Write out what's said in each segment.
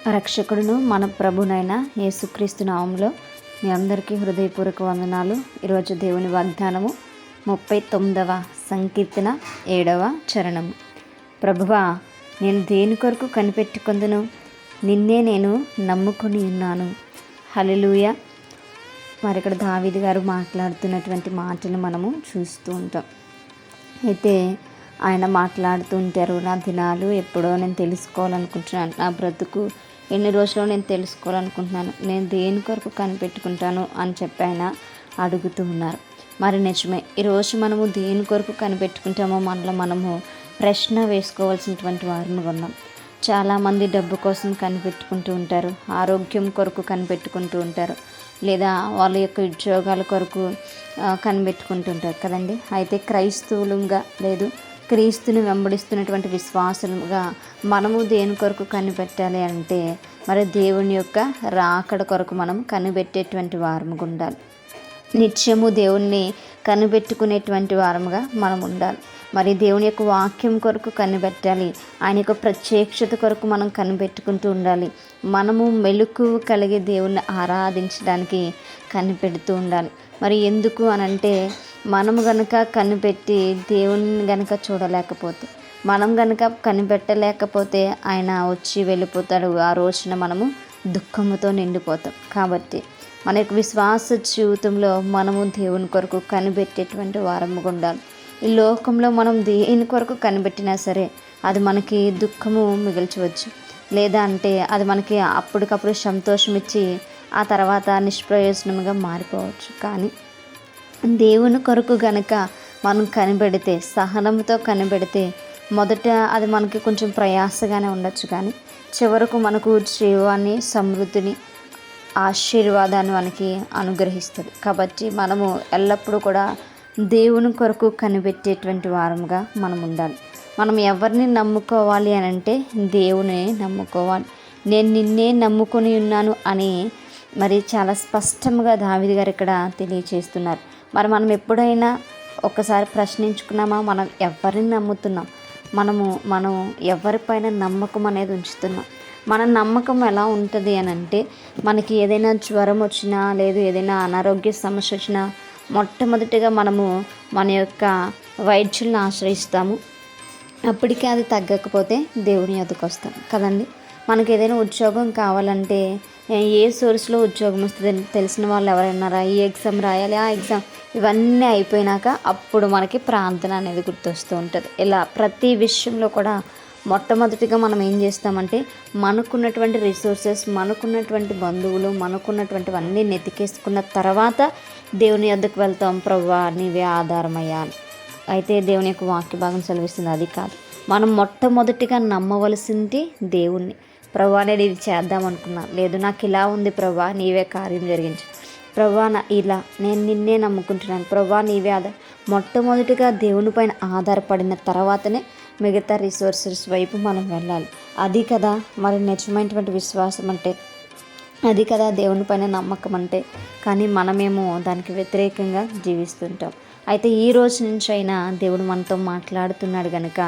రక్షకుడును మన ప్రభునైన యేసుక్రీస్తు నామంలో మీ అందరికీ హృదయపూర్వక వందనాలు. ఈరోజు దేవుని వాగ్దానము 39వ సంకీర్తన 7వ చరణము. ప్రభువా, నేను దేని కొరకు కనిపెట్టుకొందును? నిన్నే నేను నమ్ముకొని ఉన్నాను. హల్లెలూయా. మరి ఇక్కడ దావీదు గారు మాట్లాడుతున్నటువంటి మాటలు మనము చూస్తూ ఉంటాం. అయితే ఆయన మాట్లాడుతూ ఉంటారు, నా దినాలు ఎప్పుడో నేను తెలుసుకోవాలనుకుంటున్నాను, నా బ్రతుకు ఎన్ని రోజుల్లో నేను తెలుసుకోవాలనుకుంటున్నాను, నేను దేని కొరకు కనిపెట్టుకుంటాను అని చెప్పి ఆయన అడుగుతూ ఉన్నారు. మరి నిజమే, ఈరోజు మనము దేని కొరకు కనిపెట్టుకుంటామో మనము ప్రశ్న వేసుకోవాల్సినటువంటి వారిని ఉన్నాం. చాలామంది డబ్బు కోసం కనిపెట్టుకుంటూ ఉంటారు, ఆరోగ్యం కొరకు కనిపెట్టుకుంటూ ఉంటారు, లేదా వాళ్ళ యొక్క ఉద్యోగాల కొరకు కనిపెట్టుకుంటుంటారు కదండి. అయితే క్రైస్తవులుగా లేదు క్రీస్తుని వెంబడిస్తున్నటువంటి విశ్వాసులుగా మనము దేని కొరకు కనిపెట్టాలి అంటే మరి దేవుని యొక్క రాకడ కొరకు మనం కనిపెట్టేటువంటి వారముగా ఉండాలి. నిత్యము దేవుణ్ణి కనిపెట్టుకునేటువంటి వారముగా మనం ఉండాలి. మరి దేవుని యొక్క వాక్యం కొరకు కనిపెట్టాలి. ఆయన యొక్క ప్రత్యక్షత కొరకు మనం కనిపెట్టుకుంటూ ఉండాలి. మనము మెలకు కలిగి దేవుణ్ణి ఆరాధించడానికి కనిపెడుతూ ఉండాలి. మరి ఎందుకు అనంటే మనము గనుక కనిపెట్టి దేవుని గనుక చూడలేకపోతే, మనం గనుక కనిపెట్టలేకపోతే ఆయన వచ్చి వెళ్ళిపోతాడు. ఆ రోజున మనము దుఃఖముతో నిండిపోతాం. కాబట్టి మన యొక్క విశ్వాస జీవితంలో మనము దేవుని కొరకు కనిపెట్టేటువంటి వారముగా ఉండాలి. ఈ లోకంలో మనం దేని కొరకు కనిపెట్టినా సరే అది మనకి దుఃఖము మిగిల్చవచ్చు, లేదా అంటే అది మనకి అప్పటికప్పుడు సంతోషం ఇచ్చి ఆ తర్వాత నిష్ప్రయోజనంగా మారిపోవచ్చు. కానీ దేవుని కొరకు గనక మనం కనిపెడితే, సహనంతో కనిపెడితే, మొదట అది మనకి కొంచెం ప్రయాసగానే ఉండొచ్చు, కానీ చివరకు మనకు జీవాన్ని, సమృద్ధిని, ఆశీర్వాదాన్ని మనకి అనుగ్రహిస్తుంది. కాబట్టి మనము ఎల్లప్పుడూ కూడా దేవుని కొరకు కనిపెట్టేటువంటి వారముగా మనం ఉండాలి. మనం ఎవరిని నమ్ముకోవాలి అని అంటే దేవుని నమ్ముకోవాలి. నేను నిన్నే నమ్ముకొని ఉన్నాను అని మరి చాలా స్పష్టంగా దావీదు గారు ఇక్కడ తెలియచేస్తున్నారు. మరి మనం ఎప్పుడైనా ఒకసారి ప్రశ్నించుకున్నామా, మనం ఎవరిని నమ్ముతున్నాం, మనం ఎవరిపైన నమ్మకం అనేది ఉంచుతున్నాం? మన నమ్మకం ఎలా ఉంటుంది అని అంటే, మనకి ఏదైనా జ్వరం వచ్చినా, లేదు ఏదైనా అనారోగ్య సమస్య వచ్చినా మొట్టమొదటిగా మనము మన యొక్క వైద్యులను ఆశ్రయిస్తాము. అప్పటికే అది తగ్గకపోతే దేవుని యొద్దకు వస్తాం కదండి. మనకి ఏదైనా ఉద్యోగం కావాలంటే ఏ సోర్స్లో ఉద్యోగం వస్తుంది తెలిసిన వాళ్ళు ఎవరైనారా, ఈ ఎగ్జామ్ రాయాలి, ఆ ఎగ్జామ్ ఇవన్నీ అయిపోయినాక అప్పుడు మనకి ప్రార్థన అనేది గుర్తొస్తూ ఉంటుంది. ఇలా ప్రతి విషయంలో కూడా మొట్టమొదటిగా మనం ఏం చేస్తామంటే మనకున్నటువంటి రిసోర్సెస్, మనకున్నటువంటి బంధువులు, మనకున్నటువంటివన్నీ నెతికేసుకున్న తర్వాత దేవుని యొద్దకు వెళ్తాం. ప్రభువా, నీవే ఆధారమయ్యా. అయితే దేవుని యొక్క వాక్య భాగం సెలవిస్తుంది అది కాదు. మనం మొట్టమొదటిగా నమ్మవలసింది దేవుణ్ణి. ప్రభువా, నేను ఇది చేద్దాం అనుకున్నా, లేదు నాకు ఇలా ఉంది ప్రభువా, నీవే కార్యం జరిగించు. ప్రభువా, నేను నిన్నే నమ్ముకుంటున్నాను ప్రభువా, నీవే మొట్టమొదటిగా దేవుని పైన ఆధారపడిన తర్వాతనే మిగతా రిసోర్సెస్ వైపు మనం వెళ్ళాలి. అది కదా మరి నిజమైనటువంటి విశ్వాసం అంటే, అది కదా దేవుని పైన నమ్మకం అంటే. కానీ మనమేమో దానికి వ్యతిరేకంగా జీవిస్తుంటాం. అయితే ఈ రోజు నుంచి అయినా దేవుడు మనతో మాట్లాడుతున్నాడు కనుక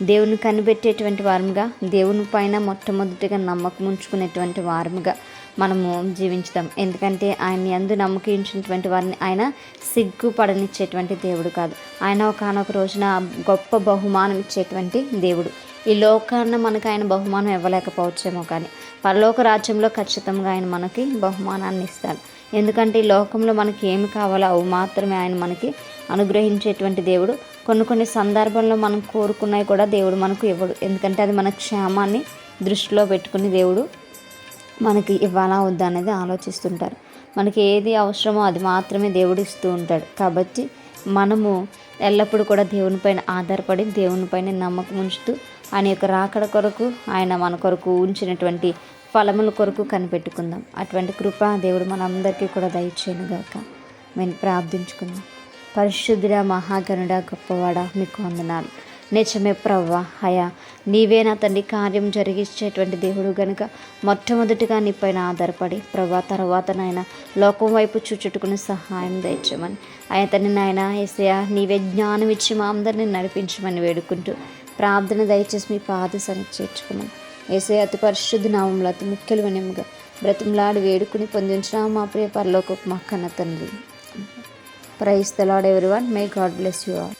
దేవుని కనిపెట్టేటువంటి వారముగా, దేవుని పైన మొట్టమొదటిగా నమ్మకం ఉంచుకునేటువంటి వారముగా మనము జీవించుదాం. ఎందుకంటే ఆయన యందు నమ్మకించినటువంటి వారిని ఆయన సిగ్గుపడనిచ్చేటువంటి దేవుడు కాదు. ఆయన ఒకానొక రోజున గొప్ప బహుమానం ఇచ్చేటువంటి దేవుడు. ఈ లోకాన్న మనకు ఆయన బహుమానం ఇవ్వలేకపోవచ్చేమో, కానీ పరలోక రాజ్యంలో ఖచ్చితంగా ఆయన మనకి బహుమానాన్ని ఇస్తాడు. ఎందుకంటే ఈ లోకంలో మనకి ఏమి కావాలో అవి మాత్రమే ఆయన మనకి అనుగ్రహించేటువంటి దేవుడు. కొన్ని సందర్భంలో మనం కోరుకున్నవి కూడా దేవుడు మనకు ఇవ్వడు. ఎందుకంటే అది మన క్షేమాన్ని దృష్టిలో పెట్టుకుని దేవుడు మనకి ఇవ్వాలా వద్దా అనేది ఆలోచిస్తుంటారు. మనకి ఏది అవసరమో అది మాత్రమే దేవుడు ఇస్తూ ఉంటాడు. కాబట్టి మనము ఎల్లప్పుడూ కూడా దేవునిపైన ఆధారపడి, దేవునిపైన నమ్మకం ఉంచుతూ, ఆయన యొక్క రాకడ కొరకు, ఆయన మన కొరకు ఉంచినటువంటి ఫలముల కొరకు కనిపెట్టుకుందాం. అటువంటి కృప దేవుడు మనందరికీ కూడా దయచేయనుగాక. మేము ప్రార్థించుకుందాం. పరిశుద్ధుడా, మహాగణుడా, గొప్పవాడా, మీకు వందనాలు. నిజమే ప్రభువా, హయా నీవే నా తండ్రి కార్యం జరిగించేటువంటి దేవుడు కనుక మొట్టమొదటిగా నీ పైన ఆధారపడి ప్రభా, తర్వాత నాయన లోకం వైపు చూచుట్టుకుని సహాయం దయచేయమని తండ్రి నాయన యేసయ్యా నీవే జ్ఞానం ఇచ్చి మా అందరినీ నడిపించమని వేడుకుంటూ ప్రార్థన దయచేసి మీ పాద సన్నిధికి చేర్చుకోమని ఏసే అతి పరిశుద్ధ నామంలో అతి ముఖ్యలు వినముగా బ్రతిమలాడి వేడుకుని పొందించిన మా ప్రియ పరలోకపు మా కన్న తండ్రి. Praise the Lord everyone. May God bless you all.